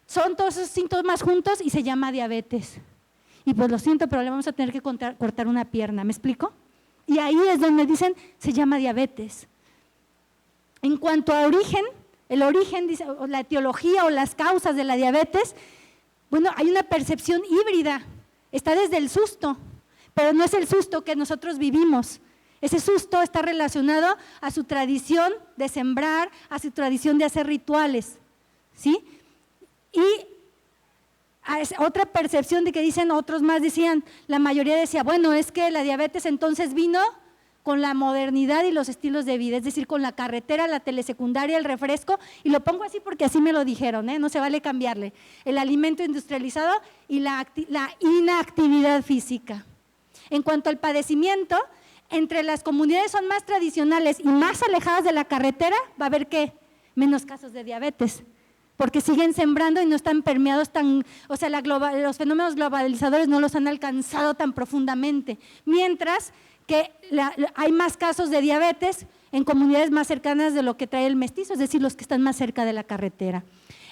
son todos esos síntomas juntos y se llama diabetes. Y pues lo siento, pero le vamos a tener que cortar una pierna, ¿me explico? Y ahí es donde dicen, se llama diabetes. En cuanto a origen, el origen, dice, o la etiología o las causas de la diabetes, bueno, hay una percepción híbrida, está desde el susto, pero no es el susto que nosotros vivimos. Ese susto está relacionado a su tradición de sembrar, a su tradición de hacer rituales, ¿sí? Y otra percepción de que dicen, otros más decían, la mayoría decía, bueno, es que la diabetes entonces vino con la modernidad y los estilos de vida, es decir, con la carretera, la telesecundaria, el refresco, y lo pongo así porque así me lo dijeron, no se vale cambiarle, el alimento industrializado y la inactividad física. En cuanto al padecimiento, entre las comunidades son más tradicionales y más alejadas de la carretera, va a haber ¿qué? Menos casos de diabetes, porque siguen sembrando y no están permeados o sea, los fenómenos globalizadores no los han alcanzado tan profundamente, mientras que hay más casos de diabetes en comunidades más cercanas de lo que trae el mestizo, es decir, los que están más cerca de la carretera.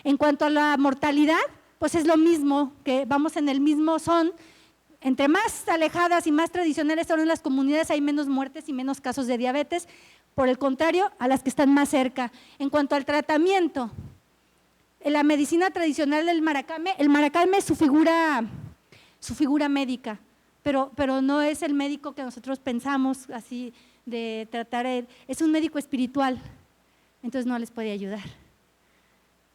En cuanto a la mortalidad, pues es lo mismo, que vamos en el mismo son. Entre más alejadas y más tradicionales son las comunidades, hay menos muertes y menos casos de diabetes, por el contrario, a las que están más cerca. En cuanto al tratamiento, en la medicina tradicional del Maracame, el Maracame es su figura médica, pero no es el médico que nosotros pensamos así de tratar, es un médico espiritual, entonces no les puede ayudar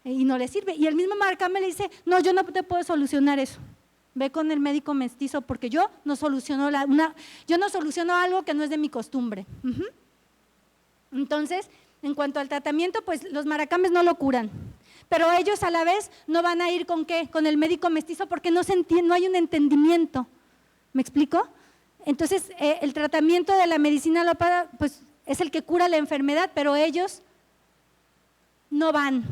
y no les sirve. Y el mismo Maracame le dice, no, yo no te puedo solucionar eso. Ve con el médico mestizo porque yo no soluciono algo que no es de mi costumbre. Entonces, en cuanto al tratamiento, pues los maracames no lo curan, pero ellos a la vez no van a ir ¿con qué? Con el médico mestizo porque no hay un entendimiento. ¿Me explico? Entonces, el tratamiento de la medicina alópata pues, es el que cura la enfermedad, pero ellos no van.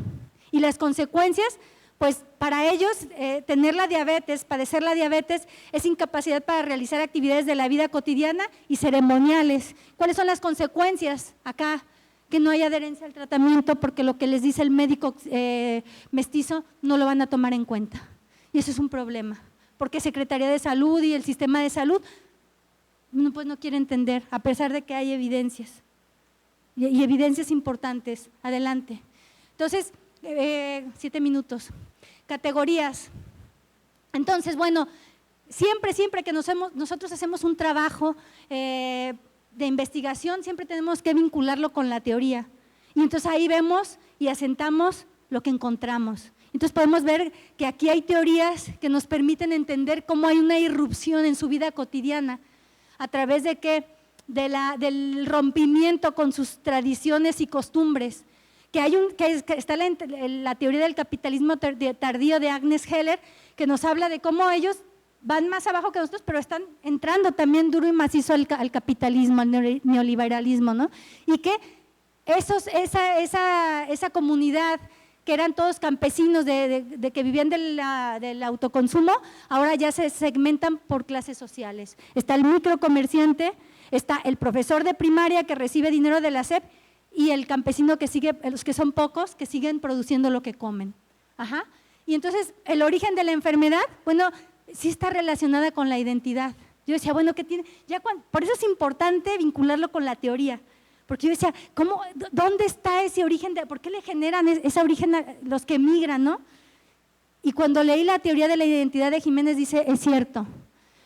Y las consecuencias, pues para ellos tener la diabetes, padecer la diabetes es incapacidad para realizar actividades de la vida cotidiana y ceremoniales. ¿Cuáles son las consecuencias acá? Que no hay adherencia al tratamiento porque lo que les dice el médico mestizo no lo van a tomar en cuenta. Y eso es un problema, porque Secretaría de Salud y el sistema de salud pues no quiere entender, a pesar de que hay evidencias, y evidencias importantes. Adelante. Entonces, 7 minutos. Categorías. Entonces, bueno, siempre que nosotros hacemos un trabajo de investigación, siempre tenemos que vincularlo con la teoría. Y entonces ahí vemos y asentamos lo que encontramos. Entonces podemos ver que aquí hay teorías que nos permiten entender cómo hay una irrupción en su vida cotidiana, a través de qué, del rompimiento con sus tradiciones y costumbres. Que está la teoría del capitalismo tardío de Agnes Heller, que nos habla de cómo ellos van más abajo que nosotros, pero están entrando también duro y macizo al capitalismo, al neoliberalismo, ¿no? Y que esa comunidad que eran todos campesinos de que vivían del autoconsumo, ahora ya se segmentan por clases sociales. Está el microcomerciante, está el profesor de primaria que recibe dinero de la SEP y el campesino que sigue, los que son pocos, que siguen produciendo lo que comen. Ajá. Y entonces, el origen de la enfermedad, bueno, sí está relacionada con la identidad. Yo decía, bueno, ¿qué tiene? Por eso es importante vincularlo con la teoría, porque yo decía, ¿dónde está ese origen? ¿Por qué le generan ese origen a los que emigran, no? Y cuando leí la teoría de la identidad de Jiménez, dice, es cierto,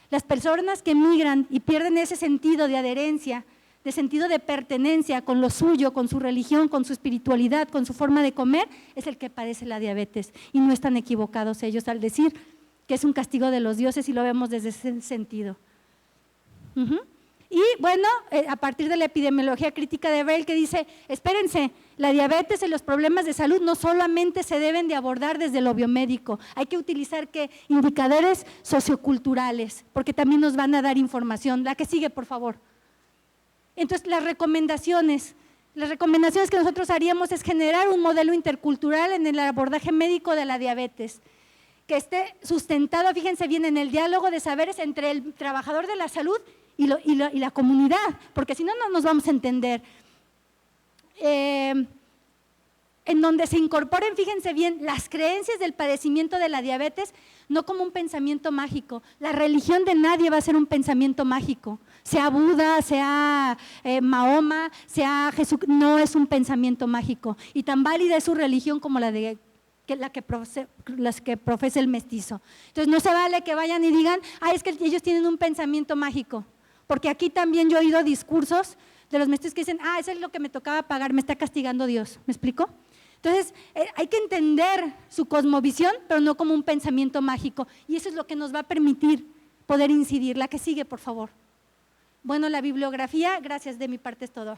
las personas que emigran y pierden ese sentido de adherencia, de sentido de pertenencia con lo suyo, con su religión, con su espiritualidad, con su forma de comer, es el que padece la diabetes. Y no están equivocados ellos al decir que es un castigo de los dioses, y lo vemos desde ese sentido. Y bueno, a partir de la epidemiología crítica de Braille, que dice, espérense, la diabetes y los problemas de salud no solamente se deben de abordar desde lo biomédico, hay que utilizar indicadores socioculturales, porque también nos van a dar información. La que sigue, por favor. Entonces, las recomendaciones que nosotros haríamos es generar un modelo intercultural en el abordaje médico de la diabetes, que esté sustentado, fíjense bien, en el diálogo de saberes entre el trabajador de la salud y la comunidad, porque si no, no nos vamos a entender. En donde se incorporen, fíjense bien, las creencias del padecimiento de la diabetes, no como un pensamiento mágico. La religión de nadie va a ser un pensamiento mágico, sea Buda, sea Mahoma, sea Jesús, no es un pensamiento mágico. Y tan válida es su religión como la que profesa el mestizo. Entonces no se vale que vayan y digan, es que ellos tienen un pensamiento mágico, porque aquí también yo he oído discursos de los mestizos que dicen, eso es lo que me tocaba pagar, me está castigando Dios. ¿Me explico? Entonces, hay que entender su cosmovisión, pero no como un pensamiento mágico, y eso es lo que nos va a permitir poder incidir. La que sigue, por favor. Bueno, la bibliografía, gracias, de mi parte es todo.